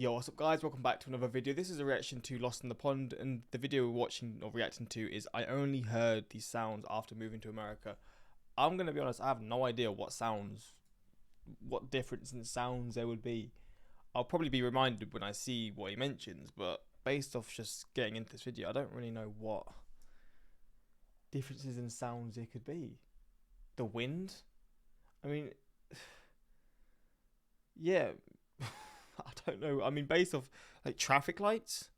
Yo, what's up guys, welcome back to another video. This is a reaction to Lost in the Pond, and the video we're watching or reacting to is I only heard these sounds after moving to America. I'm going to be honest, I have no idea what difference in sounds there would be. I'll probably be reminded when I see what he mentions, but based off just getting into this video, I don't really know what differences in sounds there could be. The wind? I mean, yeah. I don't know. I mean, based off like traffic lights,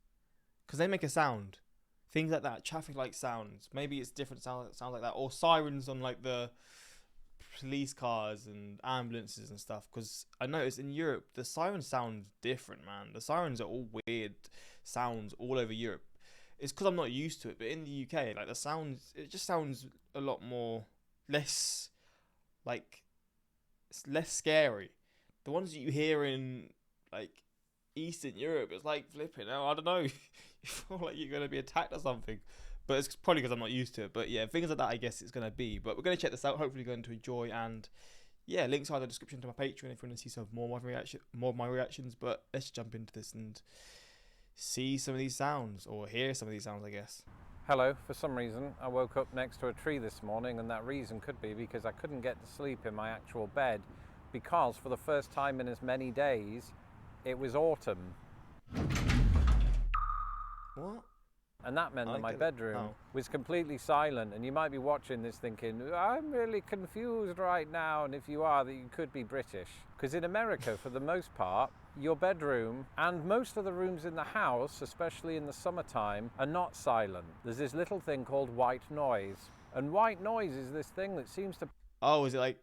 because they make a sound, things like that. Traffic light sounds. Maybe it's different sounds like that, or sirens on like the police cars and ambulances and stuff. Because I noticed in Europe the sirens sound different, man. The sirens are all weird sounds all over Europe. It's because I'm not used to it, but in the UK, like the sounds, it just sounds a lot more less like it's less scary. The ones that you hear in like Eastern Europe, it's like flipping out. I don't know. You feel like you're gonna be attacked or something, but it's probably because I'm not used to it. But yeah, things like that, I guess it's gonna be. But we're gonna check this out. Hopefully, going to enjoy. And yeah, links are in the description to my Patreon if you want to see some more of my reactions. But let's jump into this and see some of these sounds, or hear some of these sounds, I guess. Hello. For some reason, I woke up next to a tree this morning, and that reason could be because I couldn't get to sleep in my actual bed, because for the first time in as many days, it was autumn. What? And that meant that my bedroom was completely silent. And you might be watching this thinking, I'm really confused right now. And if you are, that you could be British. Because in America, for the most part, your bedroom and most of the rooms in the house, especially in the summertime, are not silent. There's this little thing called white noise. And white noise is this thing that seems to... Oh, is it like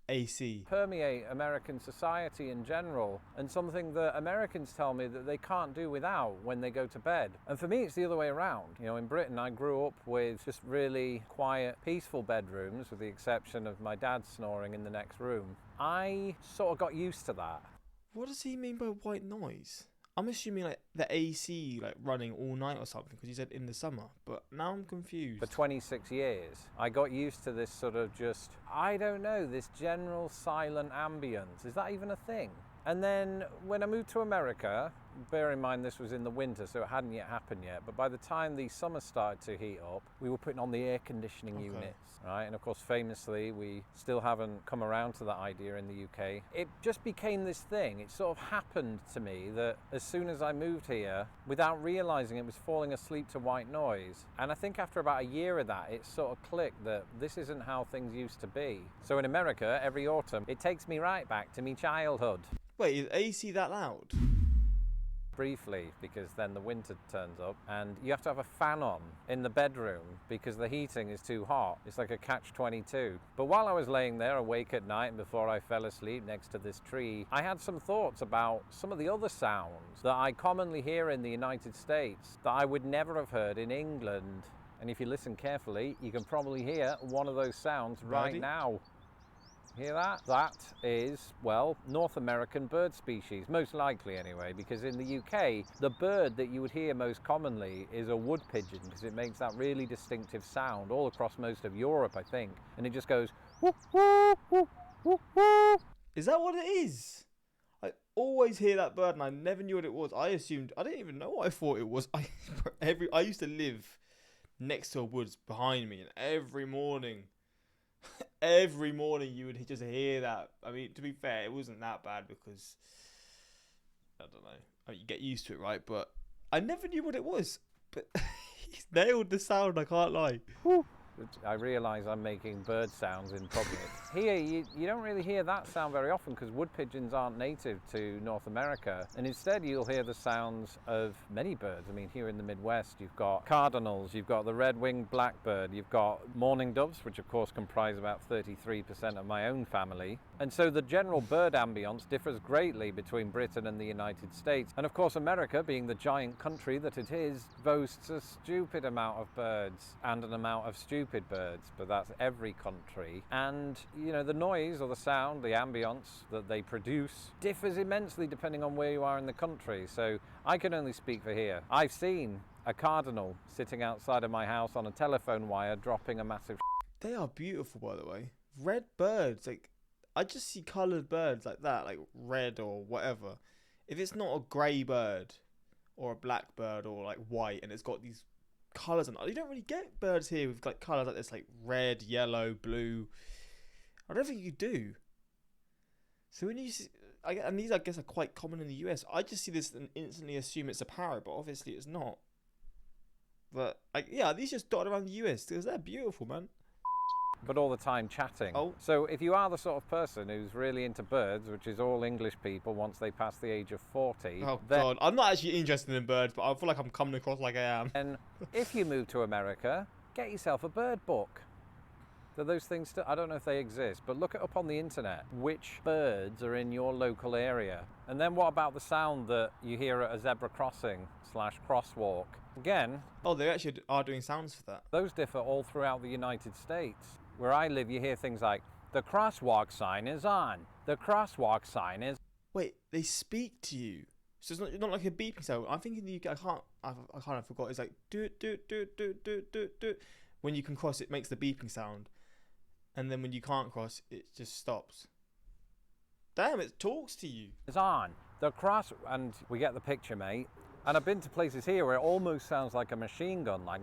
AC? Permeate American society in general, and something that Americans tell me that they can't do without when they go to bed. And for me, it's the other way around. You know, in Britain, I grew up with just really quiet, peaceful bedrooms, with the exception of my dad snoring in the next room. I sort of got used to that. What does he mean by white noise? I'm assuming like the AC like running all night or something, because he said in the summer, but now I'm confused. For 26 years, I got used to this sort of just, I don't know, this general silent ambience. Is that even a thing? And then when I moved to America, bear in mind this was in the winter, so it hadn't yet happened yet, but by the time the summer started to heat up, we were putting on the air conditioning units, right? And of course, famously, we still haven't come around to that idea in the UK. It just became this thing. It sort of happened to me that as soon as I moved here, without realizing it, was falling asleep to white noise. And I think after about a year of that, it sort of clicked that this isn't how things used to be. So in America, every autumn, it takes me right back to me childhood. Wait, is AC that loud? Briefly, because then the winter turns up and you have to have a fan on in the bedroom because the heating is too hot. It's like a catch-22. But while I was laying there awake at night and before I fell asleep next to this tree, I had some thoughts about some of the other sounds that I commonly hear in the United States that I would never have heard in England. And if you listen carefully, you can probably hear one of those sounds right now. Hear that? That is, well, North American bird species, most likely anyway, because in the UK, the bird that you would hear most commonly is a wood pigeon, because it makes that really distinctive sound all across most of Europe, I think. And it just goes, whoop, whoop, whoop, whoop, whoop. Is that what it is? I always hear that bird and I never knew what it was. I didn't even know what I thought it was. I used to live next to a woods behind me, and every morning you would just hear that. I mean, to be fair, it wasn't that bad because I don't know. I mean, you get used to it, right? But I never knew what it was. But he's nailed the sound. I can't lie. Woo. I realise I'm making bird sounds in public. Here, you don't really hear that sound very often because wood pigeons aren't native to North America. And instead, you'll hear the sounds of many birds. I mean, here in the Midwest, you've got cardinals, you've got the red-winged blackbird, you've got mourning doves, which of course comprise about 33% of my own family. And so the general bird ambience differs greatly between Britain and the United States. And of course, America, being the giant country that it is, boasts a stupid amount of birds and an amount of stupid birds, but that's every country. And, you know, the noise or the sound, the ambience that they produce differs immensely depending on where you are in the country. So I can only speak for here. I've seen a cardinal sitting outside of my house on a telephone wire dropping a massive... They are beautiful, by the way. Red birds, like, I just see coloured birds like that, like red or whatever. if it's not a grey bird or a black bird or like white and it's got these colours on it, you don't really get birds here with like colours like this, like red, yellow, blue. I don't think you do. So when you see, and these I guess are quite common in the US, I just see this and instantly assume it's a parrot, but obviously it's not. But yeah, these just dotted around the US because they're beautiful, man. But all the time chatting. Oh. So if you are the sort of person who's really into birds, which is all English people once they pass the age of 40. Oh God, I'm not actually interested in birds, but I feel like I'm coming across like I am. And if you move to America, get yourself a bird book. Do those things still, I don't know if they exist, but look it up on the internet. Which birds are in your local area? And then what about the sound that you hear at a zebra crossing / crosswalk? Again, Oh, they actually are doing sounds for that. those differ all throughout the United States. Where I live, you hear things like, the crosswalk sign is on. The crosswalk sign is... Wait, they speak to you. So it's not like a beeping sound. I think in the UK, I kind of forgot. It's like do. When you can cross, it makes the beeping sound, and then when you can't cross, it just stops. Damn, it talks to you. Is on. The cross... And we get the picture, mate. And I've been to places here where it almost sounds like a machine gun, like...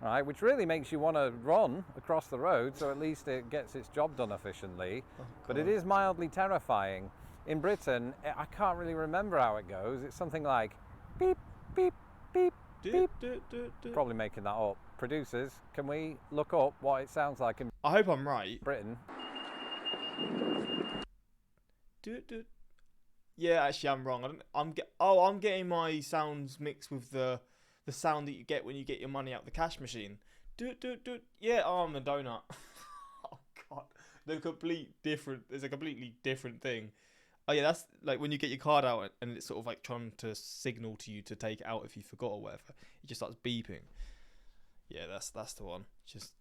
Right, which really makes you want to run across the road, so at least it gets its job done efficiently. Oh, but it is mildly terrifying. In Britain, I can't really remember how it goes. It's something like beep, beep, beep, beep. Probably making that up. Producers, can we look up what it sounds like in I hope I'm right. Britain? Yeah, actually, I'm wrong. I'm getting my sounds mixed with the sound that you get when you get your money out the cash machine. Yeah, I'm a donut. Oh God, there's a completely different thing. Oh yeah, that's like when you get your card out and it's sort of like trying to signal to you to take it out if you forgot or whatever. It just starts beeping. Yeah, that's the one. Just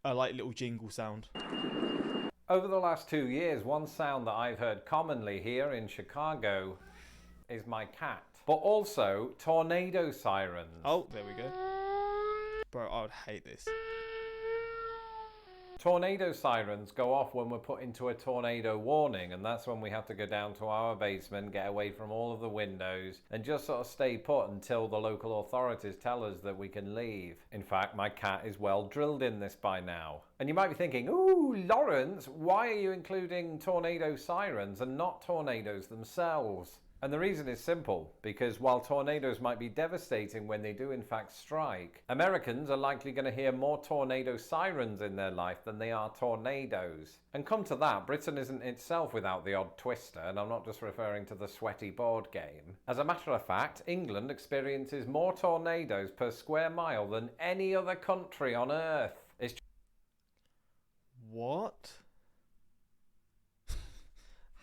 a like little jingle sound. Over the last 2 years, one sound that I've heard commonly here in Chicago is my cat. But also tornado sirens. Oh, there we go. Bro, I would hate this. Tornado sirens go off when we're put into a tornado warning, and that's when we have to go down to our basement, get away from all of the windows, and just sort of stay put until the local authorities tell us that we can leave. In fact, my cat is well drilled in this by now. And you might be thinking, ooh, Lawrence, why are you including tornado sirens and not tornadoes themselves? And the reason is simple, because while tornadoes might be devastating when they do in fact strike, Americans are likely going to hear more tornado sirens in their life than they are tornadoes. And come to that, Britain isn't itself without the odd twister, and I'm not just referring to the sweaty board game. As a matter of fact, England experiences more tornadoes per square mile than any other country on Earth. It's What?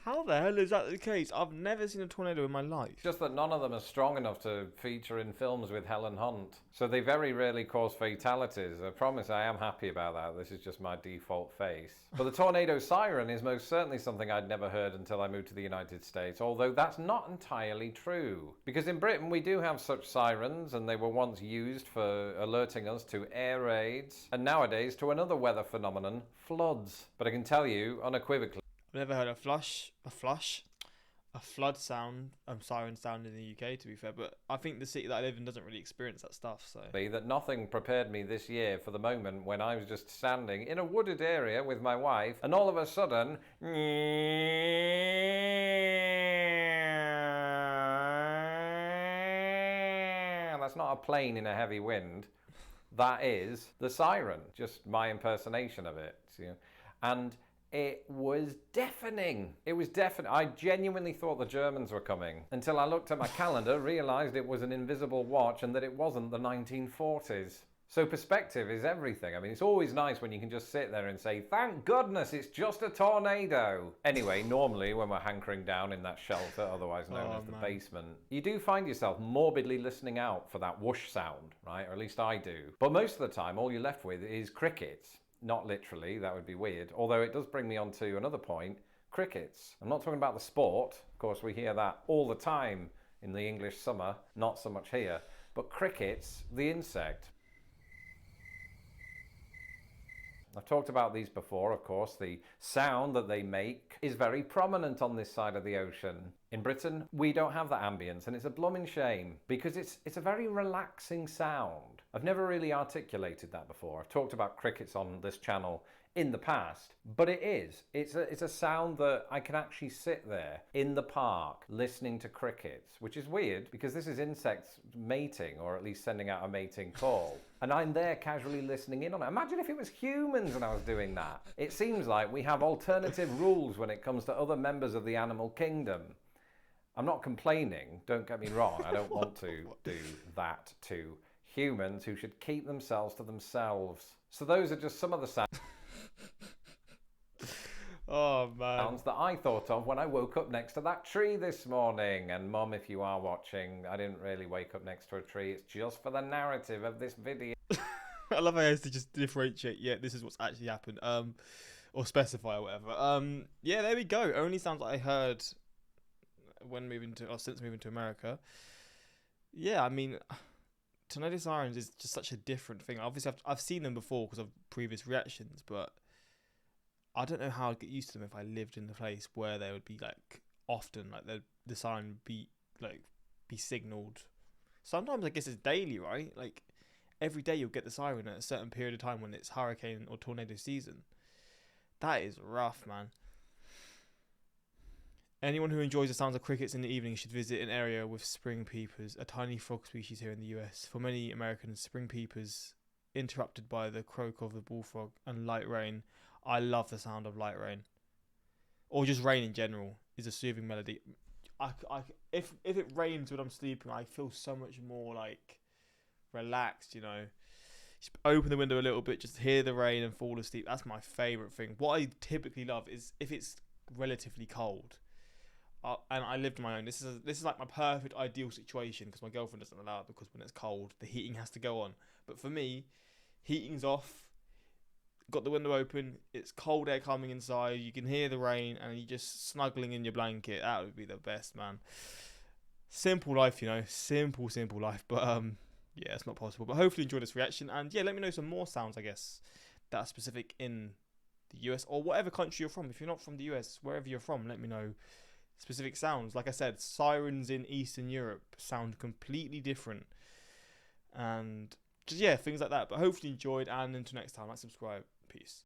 How the hell is that the case? I've never seen a tornado in my life. just that none of them are strong enough to feature in films with Helen Hunt. So they very rarely cause fatalities. I promise I am happy about that. This is just my default face. But the tornado siren is most certainly something I'd never heard until I moved to the United States, although that's not entirely true. Because in Britain we do have such sirens, and they were once used for alerting us to air raids, and nowadays to another weather phenomenon, floods. But I can tell you unequivocally, I've never heard a flood sound, siren sound in the UK, to be fair, but I think the city that I live in doesn't really experience that stuff, so. that nothing prepared me this year for the moment when I was just standing in a wooded area with my wife, and all of a sudden, that's not a plane in a heavy wind. That is the siren, just my impersonation of it. And it was deafening. It was deafening. I genuinely thought the Germans were coming until I looked at my calendar, realised it was an invisible watch and that it wasn't the 1940s. So perspective is everything. I mean, it's always nice when you can just sit there and say, thank goodness it's just a tornado. Anyway, normally when we're hankering down in that shelter, otherwise known as the basement, you do find yourself morbidly listening out for that whoosh sound, right? Or at least I do. But most of the time, all you're left with is crickets. Not literally, that would be weird. Although it does bring me on to another point, crickets. I'm not talking about the sport. Of course, we hear that all the time in the English summer, not so much here. But crickets, the insect. I've talked about these before, of course. The sound that they make is very prominent on this side of the ocean. In Britain, we don't have that ambience, and it's a blooming shame because it's a very relaxing sound. I've never really articulated that before. I've talked about crickets on this channel in the past, but it is. It's a sound that I can actually sit there in the park listening to crickets, which is weird because this is insects mating, or at least sending out a mating call. And I'm there casually listening in on it. Imagine if it was humans and I was doing that. It seems like we have alternative rules when it comes to other members of the animal kingdom. I'm not complaining, don't get me wrong. I don't want to do that to humans who should keep themselves to themselves. So those are just some of the sounds. Oh man. Sounds that I thought of when I woke up next to that tree this morning. And Mum, if you are watching, I didn't really wake up next to a tree. It's just for the narrative of this video. I love how he has to just differentiate. Yeah, this is what's actually happened. Or specify or whatever. Yeah, there we go. Only sounds like I heard since moving to America. Yeah, I mean, tornado sirens is just such a different thing. Obviously, I've seen them before because of previous reactions, but I don't know how I'd get used to them if I lived in a place where they would be like often, like the siren be signalled. Sometimes I guess it's daily, right? Like every day you'll get the siren at a certain period of time when it's hurricane or tornado season. That is rough, man. Anyone who enjoys the sounds of crickets in the evening should visit an area with spring peepers, a tiny frog species here in the US. For many Americans, spring peepers, interrupted by the croak of the bullfrog and light rain. I love the sound of light rain, or just rain in general, is a soothing melody. If it rains when I'm sleeping, I feel so much more like relaxed. You know, just open the window a little bit, just hear the rain and fall asleep. That's my favourite thing. What I typically love is if it's relatively cold. And I lived on my own. This is like my perfect ideal situation because my girlfriend doesn't allow it because when it's cold, the heating has to go on. But for me, heating's off. Got the window open. It's cold air coming inside. You can hear the rain, and you're just snuggling in your blanket. That would be the best, man. Simple life, you know. Simple life. But yeah, it's not possible. But hopefully, you enjoy this reaction. And yeah, let me know some more sounds, I guess, that are specific in the US or whatever country you're from. If you're not from the US, wherever you're from, let me know. Specific sounds. Like I said, sirens in Eastern Europe sound completely different. And just, yeah, things like that. But hopefully you enjoyed, and until next time, like, subscribe. Peace.